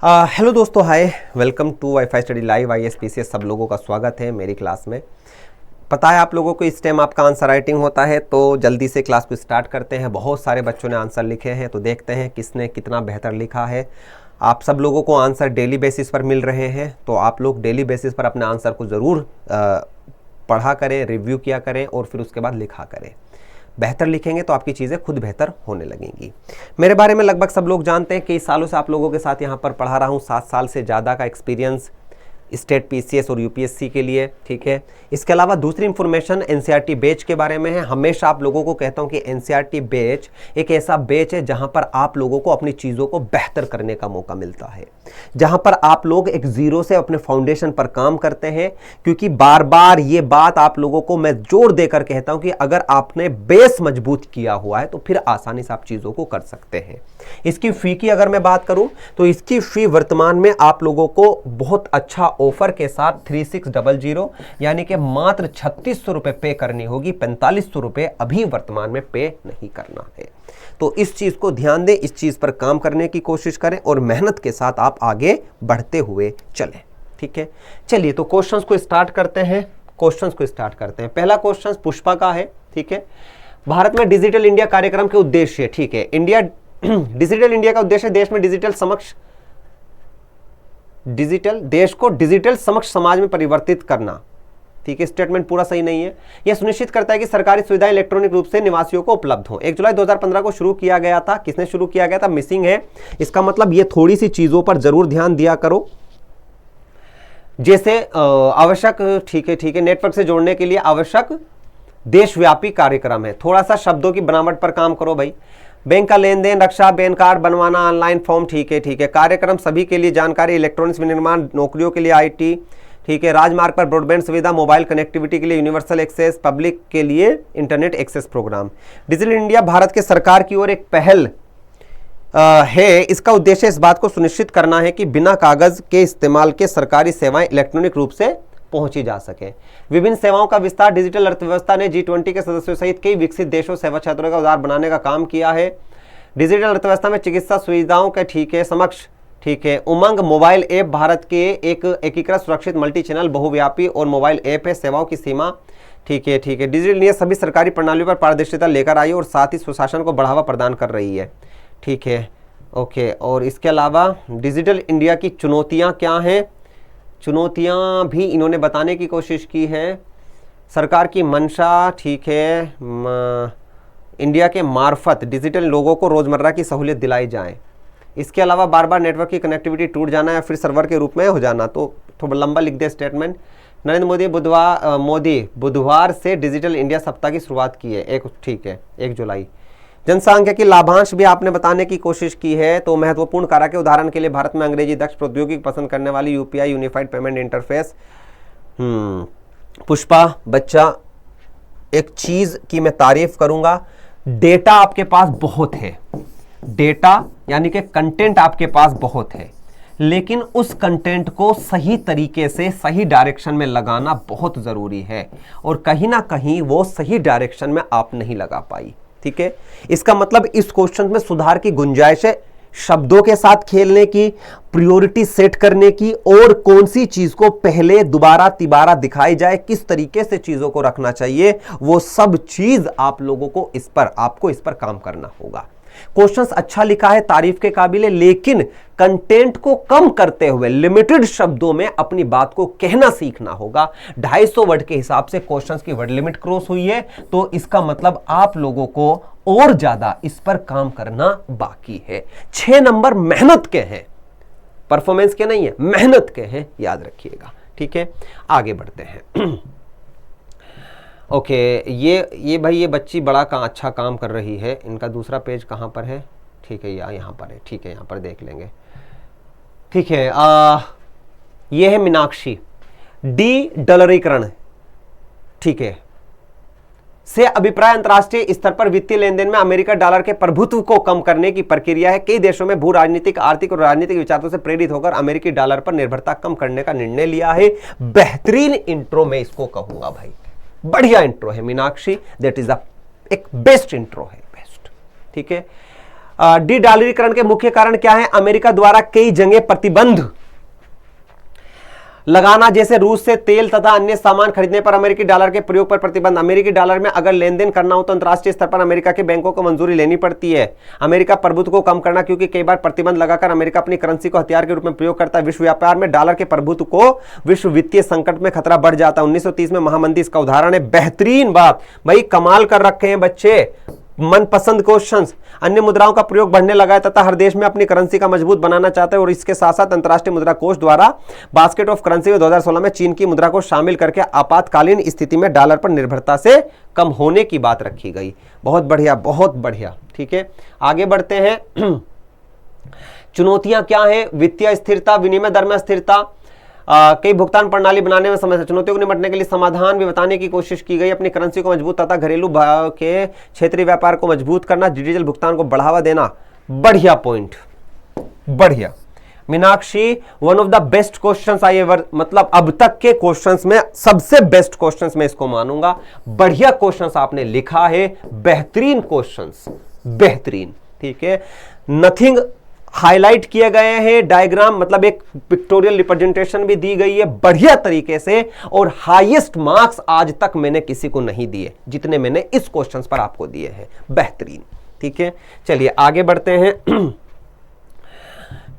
Hello दोस्तों, hi, welcome to WiFi study live ISPCS। सब लोगों का स्वागत है मेरी क्लास में। पता है आप लोगों को इस टाइम आपका आंसर राइटिंग होता है, तो जल्दी से क्लास को स्टार्ट करते हैं। बहुत सारे बच्चों ने आंसर लिखे हैं, तो देखते हैं किसने कितना बेहतर लिखा है। आप सब लोगों को आंसर डेली बेसिस पर मिल रहे हैं, तो आप लोग डेली बेसिस पर अपने आंसर को ज़रूर पढ़ा करें, रिव्यू किया करें और फिर उसके बाद लिखा करें। बेहतर लिखेंगे तो आपकी चीज़ें खुद बेहतर होने लगेंगी। मेरे बारे में लगभग सब लोग जानते हैं, कई सालों से आप लोगों के साथ यहाँ पर पढ़ा रहा हूँ। 7 साल से ज़्यादा का एक्सपीरियंस स्टेट PCS और UPSC के लिए, ठीक है। इसके अलावा दूसरी इन्फॉर्मेशन NCERT बैच के बारे में है। हमेशा आप लोगों को कहता हूँ कि NCERT बैच एक ऐसा बैच है जहाँ पर आप लोगों को अपनी चीज़ों को बेहतर करने का मौका मिलता है, जहाँ पर आप लोग एक ज़ीरो से अपने फाउंडेशन पर काम करते हैं। क्योंकि बार बार ये बात आप लोगों को मैं जोर देकर कहता हूँ कि अगर आपने बेस मजबूत किया हुआ है तो फिर आसानी से आप चीज़ों को कर सकते हैं। इसकी फ़ी की अगर मैं बात करूँ तो इसकी फ़ी वर्तमान में आप लोगों को बहुत अच्छा ऑफर के साथ 3600 यानी कि मात्र 3600 रुपये पे करनी होगी। 4500 रुपये अभी वर्तमान में पे नहीं करना है। तो इस चीज़ को ध्यान दें, इस चीज़ पर काम करने की कोशिश करें और मेहनत के साथ आप आगे बढ़ते हुए चलें, ठीक है। चलिए तो क्वेश्चंस को स्टार्ट करते हैं। पहला क्वेश्चन पुष्पा का है, ठीक है। भारत में डिजिटल इंडिया कार्यक्रम के उद्देश्य, ठीक है। डिजिटल इंडिया का उद्देश्य देश में देश को डिजिटल समक्ष समाज में परिवर्तित करना, ठीक है। स्टेटमेंट पूरा सही नहीं है। यह सुनिश्चित करता है कि सरकारी सुविधाएं इलेक्ट्रॉनिक रूप से निवासियों को उपलब्ध हो। 1 जुलाई 2015 को शुरू किया गया था। किसने शुरू किया गया था? मिसिंग है। इसका मतलब ये थोड़ी सी चीजों पर जरूर ध्यान दिया करो, जैसे आवश्यक, ठीक है, नेटवर्क से जोड़ने के लिए आवश्यक देशव्यापी कार्यक्रम है। थोड़ा सा शब्दों की बनावट पर काम करो भाई। बैंक का लेन देन, रक्षा, पैन कार्ड बनवाना, ऑनलाइन फॉर्म, ठीक है। कार्यक्रम सभी के लिए जानकारी, इलेक्ट्रॉनिक्स विनिर्माण, नौकरियों के लिए IT, ठीक है। राजमार्ग पर ब्रॉडबैंड सुविधा, मोबाइल कनेक्टिविटी के लिए यूनिवर्सल एक्सेस, पब्लिक के लिए internet access programme. Digital India Bharat के सरकार की ओर एक पहल है। इसका उद्देश्य इस बात को सुनिश्चित करना है कि बिना कागज के इस्तेमाल के सरकारी सेवाएं इलेक्ट्रॉनिक रूप से पहुंची जा सके। विभिन्न सेवाओं का विस्तार। डिजिटल अर्थव्यवस्था ने G20 के सदस्यों सहित कई विकसित देशों सेवा क्षेत्रों का उदार बनाने का काम किया है। डिजिटल अर्थव्यवस्था में चिकित्सा सुविधाओं के, ठीक है, समक्ष, ठीक है। उमंग मोबाइल ऐप भारत के एक एकीकृत, सुरक्षित, मल्टी चैनल, बहुव्यापी और मोबाइल ऐप है। सेवाओं की सीमा, ठीक है। डिजिटल इंडिया सभी सरकारी प्रणालियों पर पारदर्शिता लेकर आई और साथ ही सुशासन को बढ़ावा प्रदान कर रही है, ठीक है। ओके, और इसके अलावा डिजिटल इंडिया की चुनौतियाँ क्या हैं? चुनौतियाँ भी इन्होंने बताने की कोशिश की है। सरकार की मंशा, ठीक है, इंडिया के मार्फत डिजिटल लोगों को रोज़मर्रा की सहूलियत दिलाई जाए। इसके अलावा बार बार नेटवर्क की कनेक्टिविटी टूट जाना या फिर सर्वर के रूप में हो जाना। तो थोड़ा लंबा लिख दे स्टेटमेंट। नरेंद्र मोदी बुधवार से डिजिटल इंडिया सप्ताह की शुरुआत की है, ठीक है, 1 जुलाई। जनसांख्यिकी लाभांश भी आपने बताने की कोशिश की है। तो महत्वपूर्ण कारक के उदाहरण के लिए भारत में अंग्रेजी दक्ष प्रौद्योगिकी पसंद करने वाली UPI unified payment interface. Pushpa बच्चा, एक चीज की मैं तारीफ करूंगा, डेटा आपके पास बहुत है। डेटा यानी कि कंटेंट आपके पास बहुत है, लेकिन उस कंटेंट को सही तरीके से सही डायरेक्शन में लगाना बहुत जरूरी है और कहीं ना कहीं वो सही डायरेक्शन में आप नहीं लगा पाई, ठीक है। इसका मतलब इस क्वेश्चन में सुधार की गुंजाइश है। शब्दों के साथ खेलने की, प्रायोरिटी सेट करने की और कौन सी चीज को पहले दोबारा तिबारा दिखाई जाए, किस तरीके से चीजों को रखना चाहिए, वो सब चीज आप लोगों को आपको इस पर काम करना होगा। क्वेश्चंस अच्छा लिखा है, तारीफ के काबिल है, लेकिन कंटेंट को कम करते हुए लिमिटेड शब्दों में अपनी बात को कहना सीखना होगा। 250 वर्ड के हिसाब से क्वेश्चंस की वर्ड लिमिट क्रॉस हुई है, तो इसका मतलब आप लोगों को और ज्यादा इस पर काम करना बाकी है। 6 नंबर मेहनत के हैं, परफॉर्मेंस के नहीं है, मेहनत के हैं, याद रखिएगा, ठीक है। आगे बढ़ते हैं। ओके, ये भाई ये बच्ची बड़ा अच्छा काम कर रही है। इनका दूसरा पेज कहाँ पर है? ठीक है, यहाँ पर है, ठीक है, यहाँ पर देख लेंगे, ठीक है। ये है मीनाक्षी। डॉलरीकरण, ठीक है, से अभिप्राय अंतर्राष्ट्रीय स्तर पर वित्तीय लेन देन में अमेरिका डॉलर के प्रभुत्व को कम करने की प्रक्रिया है। कई देशों में भू राजनीतिक, आर्थिक और राजनीतिक विचारों से प्रेरित होकर अमेरिकी डॉलर पर निर्भरता कम करने का निर्णय लिया है। बेहतरीन इंट्रो में इसको कहूंगा भाई, बढ़िया इंट्रो है मीनाक्षी, दैट इज एक बेस्ट इंट्रो है, बेस्ट, ठीक है। डी डॉलरीकरण के मुख्य कारण क्या है? अमेरिका द्वारा कई जगह प्रतिबंध लगाना, जैसे रूस से तेल तथा अन्य सामान खरीदने पर अमेरिकी डॉलर के प्रयोग पर प्रतिबंध। अमेरिकी डॉलर में अगर लेन देन करना हो तो अंतर्राष्ट्रीय स्तर पर अमेरिका के बैंकों को मंजूरी लेनी पड़ती है। अमेरिका प्रभुत्व को कम करना, क्योंकि कई बार प्रतिबंध लगाकर अमेरिका अपनी करेंसी को हथियार के रूप में प्रयोग करता है। विश्व व्यापार में डॉलर के प्रभुत्व को विश्व वित्तीय संकट में खतरा बढ़ जाता है। 1930 में महामंदी इसका उदाहरण है। बेहतरीन बात भाई, कमाल कर रखे हैं बच्चे, मनपसंद क्वेश्चंस। अन्य मुद्राओं का प्रयोग बढ़ने लगा है तथा हर देश में अपनी करेंसी का मजबूत बनाना चाहता है, और इसके साथ साथ अंतर्राष्ट्रीय मुद्रा कोष द्वारा बास्केट ऑफ करेंसी में 2016 में चीन की मुद्रा को शामिल करके आपातकालीन स्थिति में डॉलर पर निर्भरता से कम होने की बात रखी गई। बहुत बढ़िया, बहुत बढ़िया। ठीक है, आगे बढ़ते हैं। चुनौतियां क्या है? वित्तीय स्थिरता, विनिमय दर में स्थिरता, कई भुगतान प्रणाली बनाने में समस्या। चुनौतियों को निपटने के लिए समाधान भी बताने की कोशिश की गई। अपनी करेंसी को मजबूत तथा घरेलू के क्षेत्रीय व्यापार को मजबूत करना, डिजिटल भुगतान को बढ़ावा देना। बढ़िया पॉइंट, बढ़िया Meenakshi. One of the best questions I ever, मतलब अब तक के क्वेश्चंस में सबसे बेस्ट क्वेश्चंस में इसको मानूंगा। बढ़िया क्वेश्चंस आपने लिखा है, बेहतरीन क्वेश्चंस, बेहतरीन। ठीक है, नथिंग हाईलाइट किए गए हैं, डायग्राम मतलब एक पिक्टोरियल रिप्रेजेंटेशन भी दी गई है बढ़िया तरीके से, और हाईएस्ट मार्क्स आज तक मैंने किसी को नहीं दिए जितने मैंने इस क्वेश्चंस पर आपको दिए हैं। बेहतरीन। ठीक है, चलिए आगे बढ़ते हैं।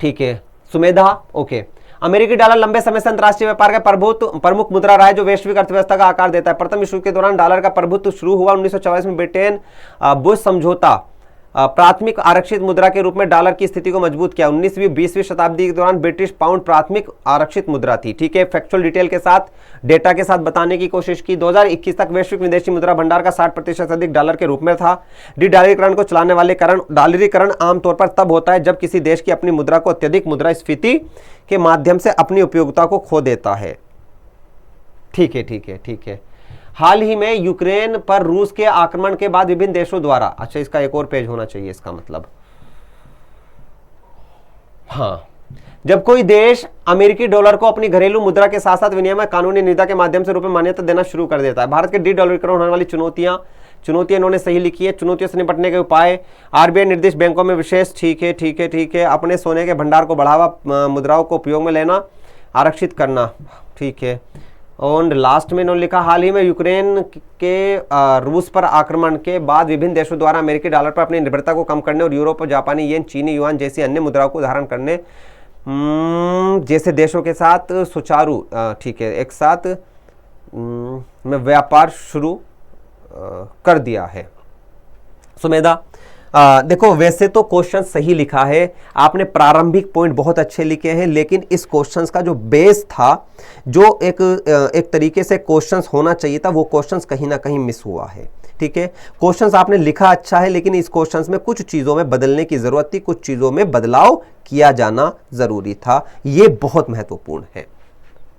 ठीक है, सुमेधा, ओके। अमेरिकी डॉलर लंबे समय से अंतर्राष्ट्रीय व्यापार का प्रमुख मुद्रा रहा है, जो वैश्विक अर्थव्यवस्था का आकार देता है। प्रथम विश्व युद्ध के दौरान डॉलर का प्रभुत्व शुरू हुआ 1944 में। ब्रिटेन बुश समझौता प्राथमिक आरक्षित मुद्रा के रूप में डॉलर की स्थिति को मजबूत किया। 19वीं 20वीं शताब्दी के दौरान ब्रिटिश पाउंड प्राथमिक आरक्षित मुद्रा थी। ठीक है, फैक्चुअल डिटेल के साथ, डेटा के साथ बताने की कोशिश की। 2021 तक वैश्विक विदेशी मुद्रा भंडार का 60% से अधिक डॉलर के रूप में था। डी डॉलरीकरण को चलाने वाले कारण, डॉलरीकरण आमतौर पर तब होता है जब किसी देश की अपनी मुद्रा को अत्यधिक मुद्रास्फीति के माध्यम से अपनी उपयोगिता को खो देता है। ठीक है, ठीक है, ठीक है। हाल ही में यूक्रेन पर रूस के आक्रमण के बाद विभिन्न देशों द्वारा, अच्छा इसका एक और पेज होना चाहिए, इसका मतलब, हाँ, जब कोई देश अमेरिकी डॉलर को अपनी घरेलू मुद्रा के साथ साथ विनिमय कानूनी निविदा के माध्यम से रूप में मान्यता देना शुरू कर देता है। भारत के डी डॉलरीकरण होने वाली चुनौतियां इन्होंने सही लिखी है। चुनौतियों से निपटने के उपाय, आरबीआई निर्देश बैंकों में विशेष, ठीक है, ठीक है, ठीक है। अपने सोने के भंडार को बढ़ावा, मुद्राओं को उपयोग में लेना, आरक्षित करना, ठीक है। और लास्ट में इन्होंने लिखा, हाल ही में यूक्रेन के रूस पर आक्रमण के बाद विभिन्न देशों द्वारा अमेरिकी डॉलर पर अपनी निर्भरता को कम करने और यूरोप और जापानी येन, चीनी युआन जैसी अन्य मुद्राओं को धारण करने जैसे देशों के साथ सुचारू, ठीक है, एक साथ में व्यापार शुरू कर दिया है। सुमेधा, देखो वैसे तो क्वेश्चन सही लिखा है आपने, प्रारंभिक पॉइंट बहुत अच्छे लिखे हैं, लेकिन इस क्वेश्चंस का जो बेस था, जो एक तरीके से क्वेश्चंस होना चाहिए था, वो क्वेश्चंस कहीं ना कहीं मिस हुआ है। ठीक है, क्वेश्चंस आपने लिखा अच्छा है, लेकिन इस क्वेश्चंस में कुछ चीज़ों में बदलने की ज़रूरत थी, कुछ चीज़ों में बदलाव किया जाना ज़रूरी था। ये बहुत महत्वपूर्ण है।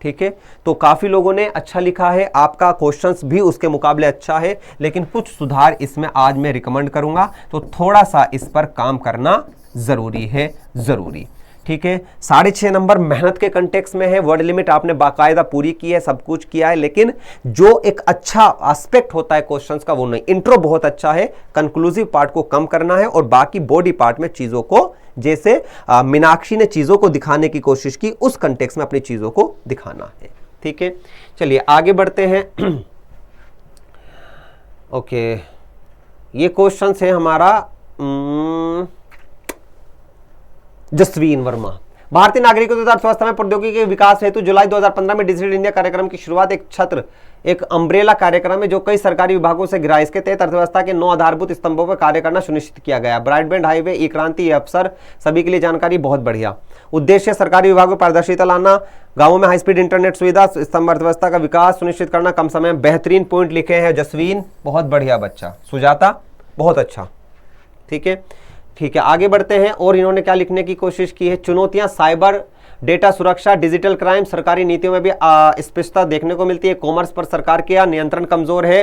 ठीक है, तो काफ़ी लोगों ने अच्छा लिखा है, आपका क्वेश्चंस भी उसके मुकाबले अच्छा है, लेकिन कुछ सुधार इसमें आज मैं रिकमेंड करूंगा, तो थोड़ा सा इस पर काम करना ज़रूरी है, ज़रूरी। ठीक है, 6.5 नंबर मेहनत के कंटेक्स्ट में है, वर्ड लिमिट आपने बाकायदा पूरी की है, सब कुछ किया है, लेकिन जो एक अच्छा एस्पेक्ट होता है क्वेश्चंस का वो नहीं। इंट्रो बहुत अच्छा है, कंक्लूसिव पार्ट को कम करना है, और बाकी बॉडी पार्ट में चीज़ों को, जैसे मीनाक्षी ने चीज़ों को दिखाने की कोशिश की, उस कंटेक्स्ट में अपनी चीज़ों को दिखाना है। ठीक है, चलिए आगे बढ़ते हैं। ओके, ये क्वेश्चन है हमारा जसवीन वर्मा। भारतीय नागरिकों तथा अर्थव्यवस्था में प्रौद्योगिकी के विकास हेतु जुलाई 2015 में डिजिटल इंडिया कार्यक्रम की शुरुआत एक अम्ब्रेला कार्यक्रम है जो कई सरकारी विभागों से घिरा। इसके तहत अर्थव्यवस्था के 9 आधारभूत स्तंभों पर कार्य करना सुनिश्चित किया गया। ब्रॉडबैंड, हाईवे, ई क्रांति, अवसर सभी के लिए जानकारी, बहुत बढ़िया। उद्देश्य सरकारी विभागों में पारदर्शिता लाना, गांवों में हाई स्पीड इंटरनेट सुविधा, स्तंभ अर्थव्यवस्था का विकास सुनिश्चित करना कम समय में। बेहतरीन पॉइंट लिखे हैं जसवीन, बहुत बढ़िया बच्चा। सुजाता, बहुत अच्छा। ठीक है, ठीक है, आगे बढ़ते हैं। और इन्होंने क्या लिखने की कोशिश की है, चुनौतियां, साइबर, डेटा सुरक्षा, डिजिटल क्राइम, सरकारी नीतियों में भी स्पष्टता देखने को मिलती है। कॉमर्स पर सरकार का नियंत्रण कमजोर है,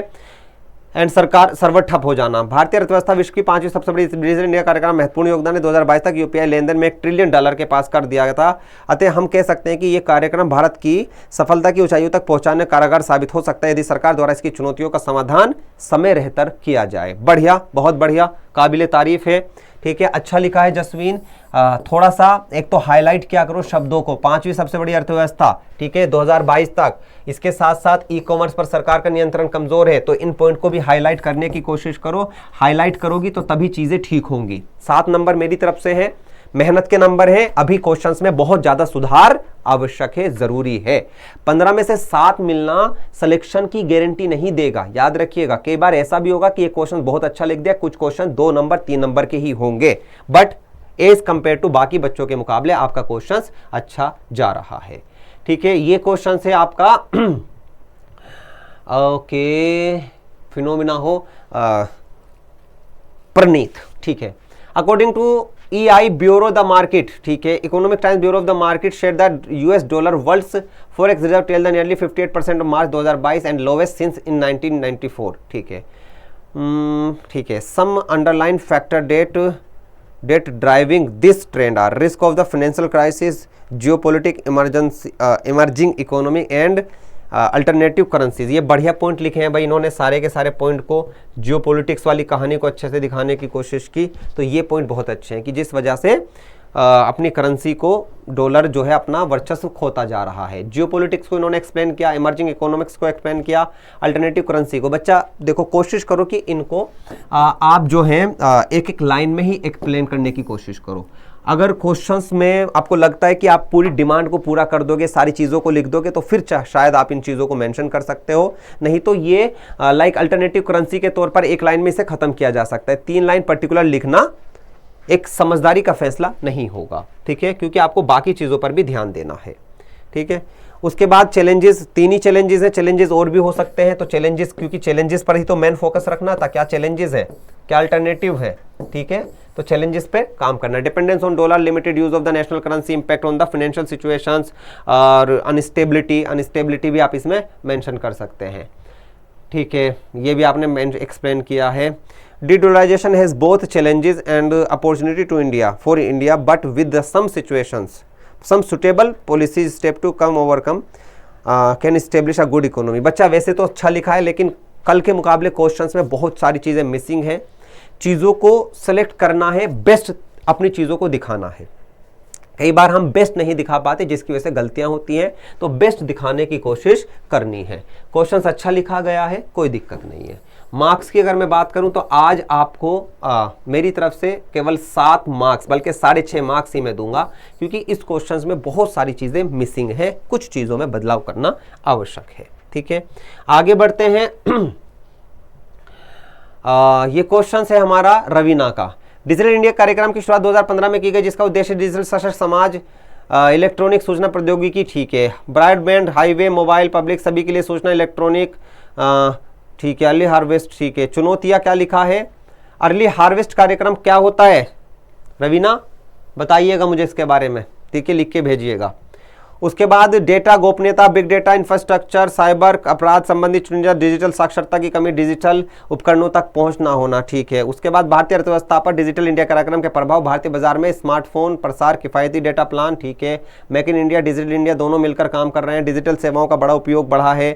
एंड सरकार सर्वर ठप हो जाना। भारतीय अर्थव्यवस्था विश्व की 5वीं सबसे बड़ी डिजिटल इंडिया कार्यक्रम महत्वपूर्ण योगदान है। 2022 तक यूपीआई लेनदेन में $1 ट्रिलियन के पास कर दिया गया था। अतः हम कह सकते हैं कि यह कार्यक्रम भारत की सफलता की ऊंचाइयों तक पहुंचाने कारगर साबित हो सकता है यदि सरकार द्वारा इसकी चुनौतियों का समाधान समय रहकर किया जाए। बढ़िया, बहुत बढ़िया, काबिले तारीफ है। ठीक है, अच्छा लिखा है जसवीन। थोड़ा सा एक तो हाईलाइट क्या करो शब्दों को, 5वीं सबसे बड़ी अर्थव्यवस्था, ठीक है 2022 तक, इसके साथ साथ ई कॉमर्स पर सरकार का नियंत्रण कमजोर है, तो इन पॉइंट को भी हाईलाइट करने की कोशिश करो। हाईलाइट करोगी तो तभी चीजें ठीक होंगी। 7 नंबर मेरी तरफ से है, मेहनत के नंबर है, अभी क्वेश्चंस में बहुत ज्यादा सुधार आवश्यक है, जरूरी है। 15 में से 7 मिलना सिलेक्शन की गारंटी नहीं देगा, याद रखिएगा। कई बार ऐसा भी होगा कि ये क्वेश्चन बहुत अच्छा लिख दिया, कुछ क्वेश्चन 2 नंबर 3 नंबर के ही होंगे, बट एज कंपेयर टू बाकी बच्चों के मुकाबले आपका क्वेश्चन अच्छा जा रहा है, ठीक है। ये क्वेश्चन है आपका ओके फिनोमिना हो प्रणीत, ठीक है। According to EI Bureau the Market, ठीक है, Economic Times bureau of the market share the US dollar world's forex reserve tell the nearly 58% of March 2022 and lowest since in 1994, ठीक है। ठीक है, some underline factor that driving this trend are risk of the financial crisis, geopolitic emergency, emerging economy and alternative currencies. ये बढ़िया point लिखे हैं भाई इन्होंने, सारे के सारे पॉइंट को, जियोपॉलिटिक्स वाली कहानी को अच्छे से दिखाने की कोशिश की, तो ये पॉइंट बहुत अच्छे हैं कि जिस वजह से अपनी करेंसी को डॉलर जो है अपना वर्चस्व खोता जा रहा है। जियोपॉलिटिक्स को इन्होंने एक्सप्लेन किया, इमर्जिंग इकोनॉमिक्स को एक्सप्लेन किया, अल्टरनेटिव करेंसी को। बच्चा देखो कोशिश करो कि इनको आप जो है एक एक लाइन में ही एक्सप्लेन करने की कोशिश करो। अगर क्वेश्चंस में आपको लगता है कि आप पूरी डिमांड को पूरा कर दोगे, सारी चीज़ों को लिख दोगे, तो फिर शायद आप इन चीज़ों को मेंशन कर सकते हो, नहीं तो ये लाइक अल्टरनेटिव करेंसी के तौर पर एक लाइन में इसे खत्म किया जा सकता है। 3 लाइन पर्टिकुलर लिखना एक समझदारी का फैसला नहीं होगा, ठीक है, क्योंकि आपको बाकी चीज़ों पर भी ध्यान देना है, ठीक है। उसके बाद चैलेंजेस, 3 ही चैलेंजेस हैं, चैलेंजेस और भी हो सकते हैं, तो चैलेंजेस, क्योंकि चैलेंजेस पर ही तो मेन फोकस रखना था, क्या चैलेंजेस है, क्या अल्टरनेटिव है, ठीक है, तो चैलेंजेस पे काम करना। Dependence on dollar, limited use of the national currency, impact on the financial situations और अनस्टेबिलिटी भी आप इसमें मेंशन कर सकते हैं, ठीक है, ये भी आपने एक्सप्लेन किया है। Dedollarization has both challenges and opportunity to India for India but with some situations some suitable policy step to come overcome can establish a good economy. बच्चा वैसे तो अच्छा लिखा है, लेकिन कल के मुकाबले क्वेश्चंस में बहुत सारी चीज़ें मिसिंग हैं। चीज़ों को सेलेक्ट करना है, बेस्ट अपनी चीज़ों को दिखाना है। कई बार हम बेस्ट नहीं दिखा पाते, जिसकी वजह से गलतियां होती हैं, तो बेस्ट दिखाने की कोशिश करनी है। क्वेश्चंस अच्छा लिखा गया है, कोई दिक्कत नहीं है। मार्क्स की अगर मैं बात करूं तो आज आपको मेरी तरफ से केवल 7 मार्क्स, बल्कि 6.5 मार्क्स ही मैं दूंगा, क्योंकि इस क्वेश्चंस में बहुत सारी चीज़ें मिसिंग है, कुछ चीज़ों में बदलाव करना आवश्यक है, ठीक है। आगे बढ़ते हैं। ये क्वेश्चन है हमारा रवीना का। डिजिटल इंडिया कार्यक्रम की शुरुआत 2015 में की गई, जिसका उद्देश्य डिजिटल सशक्त समाज, इलेक्ट्रॉनिक सूचना प्रौद्योगिकी, ठीक है, ब्रॉडबैंड, हाईवे, मोबाइल, पब्लिक सभी के लिए सूचना, इलेक्ट्रॉनिक, ठीक है, अर्ली हार्वेस्ट, ठीक है। चुनौतियां क्या लिखा है, अर्ली हार्वेस्ट कार्यक्रम क्या होता है रवीना, बताइएगा मुझे इसके बारे में, ठीक है, लिख के भेजिएगा। उसके बाद डेटा गोपनीयता, बिग डेटा, इंफ्रास्ट्रक्चर, साइबर अपराध संबंधी चुनौतियां, डिजिटल साक्षरता की कमी, डिजिटल उपकरणों तक पहुंच ना होना, ठीक है। उसके बाद भारतीय अर्थव्यवस्था पर डिजिटल इंडिया कार्यक्रम के प्रभाव, भारतीय बाजार में स्मार्टफोन प्रसार, किफायती डेटा प्लान, ठीक है। Make in India, digital India दोनों मिलकर काम कर रहे हैं, डिजिटल सेवाओं का बड़ा उपयोग बढ़ा है।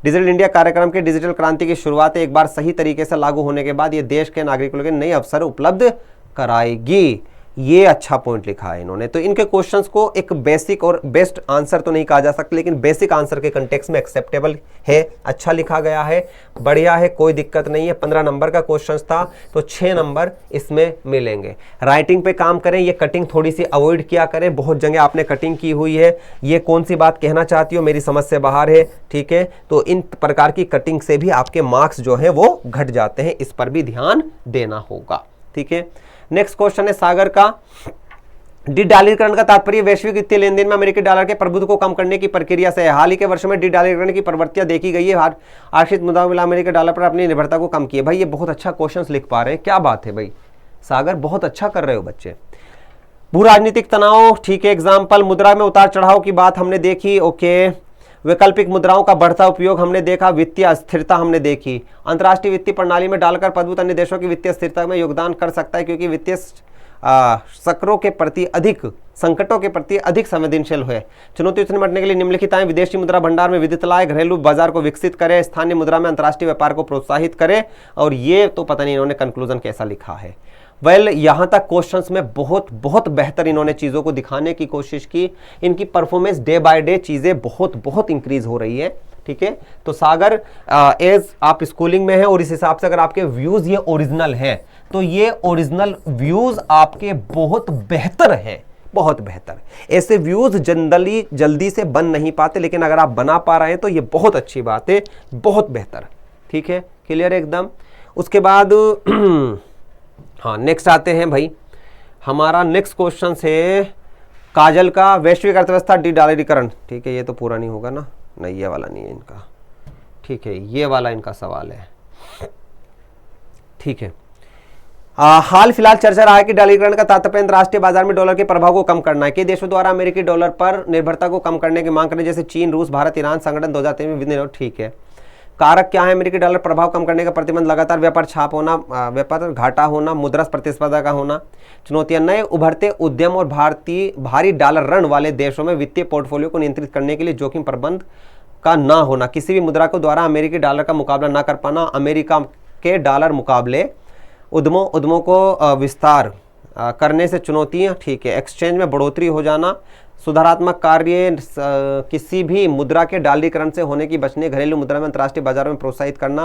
डिजिटल इंडिया कार्यक्रम के डिजिटल क्रांति की शुरुआत एक बार सही तरीके से लागू होने के बाद ये देश के नागरिकों के नए अवसर उपलब्ध कराएगी। ये अच्छा पॉइंट लिखा है इन्होंने। तो इनके क्वेश्चंस को एक बेसिक और बेस्ट आंसर तो नहीं कहा जा सकता, लेकिन बेसिक आंसर के कंटेक्स्ट में एक्सेप्टेबल है, अच्छा लिखा गया है, बढ़िया है, कोई दिक्कत नहीं है। 15 नंबर का क्वेश्चन था, तो 6 नंबर इसमें मिलेंगे। राइटिंग पे काम करें, ये कटिंग थोड़ी सी अवॉइड किया करें, बहुत जगह आपने कटिंग की हुई है, ये कौन सी बात कहना चाहती हो, मेरी समझ से बाहर है, ठीक है। तो इन प्रकार की कटिंग से भी आपके मार्क्स जो है वो घट जाते हैं, इस पर भी ध्यान देना होगा, ठीक है। नेक्स्ट क्वेश्चन है सागर का। डी-डॉलरीकरण का तात्पर्य वैश्विक वित्तीय लेन देन में अमेरिकी डॉलर के प्रभुत्व को कम करने की प्रक्रिया से है। हाल ही के वर्षों में डी-डॉलरीकरण की प्रवृत्तियां देखी गई है, आश्रित मुद्राओं में अमेरिकी डॉलर पर अपनी निर्भरता को कम किया। भाई ये बहुत अच्छा क्वेश्चन लिख पा रहे हैं, क्या बात है भाई सागर, बहुत अच्छा कर रहे हो बच्चे। भू राजनीतिक तनाव, ठीक है, एग्जाम्पल, मुद्रा में उतार चढ़ाव की बात हमने देखी, ओके। वैकल्पिक मुद्राओं का बढ़ता उपयोग हमने देखा, वित्तीय अस्थिरता हमने देखी। अंतर्राष्ट्रीय वित्तीय प्रणाली में डालकर प्रभुत्व अन्य देशों की वित्तीय स्थिरता में योगदान कर सकता है, क्योंकि वित्तीय संकटों के प्रति अधिक संवेदनशील है। चुनौतियों से निपटने के लिए निम्नलिखित आए, विदेशी मुद्रा भंडार में विविधता लाए, घरेलू बाजार को विकसित करे, स्थानीय मुद्रा में अंतर्राष्ट्रीय व्यापार को प्रोत्साहित करे। और ये तो पता नहीं इन्होंने कंक्लूजन कैसा लिखा है। वेल यहां तक क्वेश्चंस में बहुत बहुत बेहतर इन्होंने चीजों को दिखाने की कोशिश की। इनकी परफॉर्मेंस डे बाय डे चीजें बहुत बहुत इंक्रीज हो रही है, ठीक है। तो सागर एज आप स्कूलिंग में हैं और इस हिसाब से अगर आपके व्यूज ये ओरिजिनल हैं तो ये ओरिजिनल व्यूज आपके बहुत बेहतर हैं, बहुत बेहतर। ऐसे व्यूज जनरली जल्दी से बन नहीं पाते, लेकिन अगर आप बना पा रहे हैं तो ये बहुत अच्छी बात है, बहुत बेहतर, ठीक है। क्लियर एकदम। उसके बाद हाँ नेक्स्ट आते हैं भाई, हमारा नेक्स्ट क्वेश्चन है काजल का, वैश्विक अर्थव्यवस्था डॉलरीकरण, ठीक है। ये तो पूरा नहीं होगा ना, नहीं ये वाला नहीं है इनका, ठीक है, ये वाला इनका सवाल है, ठीक है। हाल फिलहाल चर्चा रहा है कि डॉलरीकरण का तात्पर्य अंतर्राष्ट्रीय बाजार में डॉलर के प्रभाव को कम करना है। कई देशों द्वारा अमेरिकी डॉलर पर निर्भरता को कम करने की मांग करने, जैसे चीन, रूस, भारत, ईरान संगठन 2003 में विभिन्न, ठीक है। कारक क्या है? अमेरिकी डॉलर प्रभाव कम करने का प्रतिबंध, लगातार व्यापार छाप होना, व्यापार घाटा होना, मुद्रा प्रतिस्पर्धा का होना। चुनौतियां, नए उभरते उद्यम और भारी डॉलर ऋण वाले देशों में वित्तीय पोर्टफोलियो को नियंत्रित करने के लिए जोखिम प्रबंध का ना होना, किसी भी मुद्रा को द्वारा अमेरिकी डॉलर का मुकाबला ना कर पाना, अमेरिका के डॉलर मुकाबले उद्यमों को विस्तार करने से चुनौतियां, ठीक है। एक्सचेंज में बढ़ोतरी हो जाना, सुधारात्मक कार्य किसी भी मुद्रा के डॉलरीकरण से होने की बचने, घरेलू मुद्रा में अंतर्राष्ट्रीय बाजार में प्रोत्साहित करना,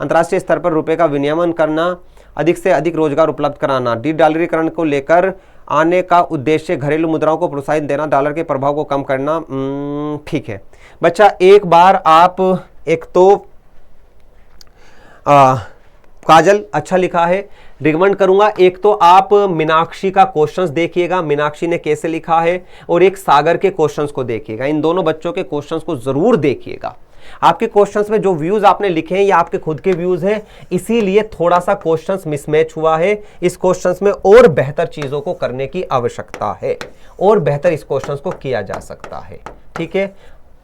अंतर्राष्ट्रीय स्तर पर रुपए का विनियमन करना, अधिक से अधिक रोजगार उपलब्ध कराना। डॉलरीकरण को लेकर आने का उद्देश्य घरेलू मुद्राओं को प्रोत्साहित देना, डॉलर के प्रभाव को कम करना, ठीक है। बच्चा एक बार आप एक तो काजल अच्छा लिखा है, रिकमेंड करूंगा। एक तो आप मीनाक्षी का क्वेश्चंस देखिएगा, मीनाक्षी ने कैसे लिखा है, और एक सागर के क्वेश्चंस को देखिएगा। इन दोनों बच्चों के क्वेश्चंस को जरूर देखिएगा। आपके क्वेश्चंस में जो व्यूज आपने लिखे हैं ये आपके खुद के व्यूज हैं, इसीलिए थोड़ा सा क्वेश्चंस मिसमैच हुआ है। इस क्वेश्चंस में और बेहतर चीजों को करने की आवश्यकता है, और बेहतर इस क्वेश्चंस को किया जा सकता है, ठीक है।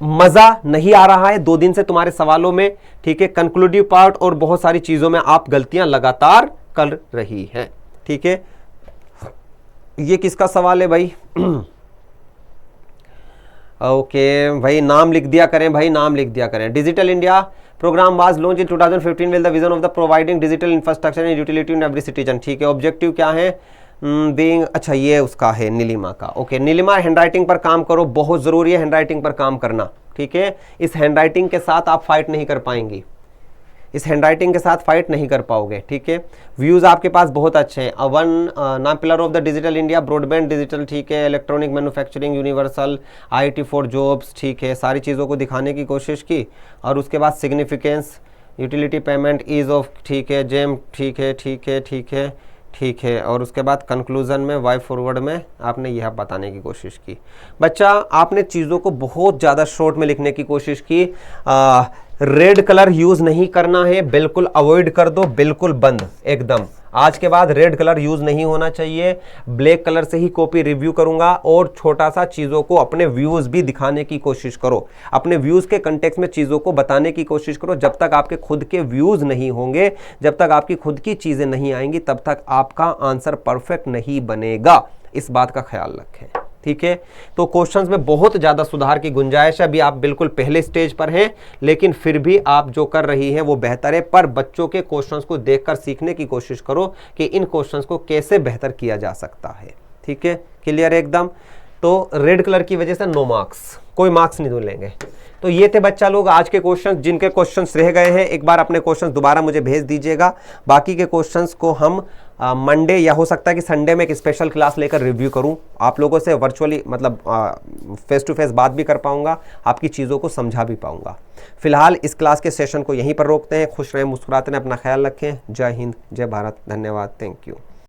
मजा नहीं आ रहा है 2 दिन से तुम्हारे सवालों में, ठीक है। कंक्लूडिव पार्ट और बहुत सारी चीजों में आप गलतियां लगातार कर रही हैं, ठीक है। ये किसका सवाल है भाई? ओके भाई, नाम लिख दिया करें भाई, नाम लिख दिया करें। Digital India programme was launch in 2015 with the vision of the providing digital infrastructure and utility in every citizen, ठीक है। ऑब्जेक्टिव क्या है? बीइंग, अच्छा ये उसका है नीलिमा का, ओके। नीलिमा हैंडराइटिंग पर काम करो, बहुत जरूरी है हैंडराइटिंग पर काम करना, ठीक है। इस हैंडराइटिंग के साथ आप फाइट नहीं कर पाएंगी, इस हैंडराइटिंग के साथ फाइट नहीं कर पाओगे, ठीक है। व्यूज आपके पास बहुत अच्छे हैं। नाम pillar of the digital India, broadband digital, ठीक है। Electronic manufacturing, universal, IIT for jobs, ठीक है। सारी चीज़ों को दिखाने की कोशिश की। और उसके बाद significance, utility payment, ease of, ठीक है। जेम, ठीक है, ठीक है, ठीक है, ठीक है। और उसके बाद कंक्लूजन में वाई फॉरवर्ड में आपने यह बताने की कोशिश की। बच्चा आपने चीज़ों को बहुत ज़्यादा शॉर्ट में लिखने की कोशिश की। रेड कलर यूज नहीं करना है, बिल्कुल अवॉइड कर दो, बिल्कुल बंद एकदम। आज के बाद रेड कलर यूज नहीं होना चाहिए। ब्लैक कलर से ही कॉपी रिव्यू करूंगा। और छोटा सा चीजों को अपने व्यूज भी दिखाने की कोशिश करो, अपने व्यूज के कंटेक्स्ट में चीजों को बताने की कोशिश करो। जब तक आपके खुद के व्यूज नहीं होंगे, जब तक आपकी खुद की चीजें नहीं आएंगी, तब तक आपका आंसर परफेक्ट नहीं बनेगा। इस बात का ख्याल रखें, ठीक है। तो क्वेश्चंस में बहुत ज्यादा सुधार की गुंजाइश है। अभी आप बिल्कुल पहले स्टेज पर हैं, लेकिन फिर भी आप जो कर रही हैं वो बेहतर है। पर बच्चों के क्वेश्चंस को देखकर सीखने की कोशिश करो कि इन क्वेश्चंस को कैसे बेहतर किया जा सकता है, ठीक है। क्लियर एकदम। तो रेड कलर की वजह से नो मार्क्स, कोई मार्क्स नहीं मिलेंगे। तो ये थे बच्चा लोग आज के क्वेश्चंस। जिनके क्वेश्चंस रह गए हैं एक बार अपने क्वेश्चंस दोबारा मुझे भेज दीजिएगा। बाकी के क्वेश्चंस को हम मंडे या हो सकता है कि संडे में एक स्पेशल क्लास लेकर रिव्यू करूं। आप लोगों से वर्चुअली मतलब फेस टू फेस बात भी कर पाऊंगा, आपकी चीज़ों को समझा भी पाऊंगा। फिलहाल इस क्लास के सेशन को यहीं पर रोकते हैं। खुश रहें, मुस्कुराते रहें, अपना ख्याल रखें। जय हिंद, जय भारत, धन्यवाद, थैंक यू।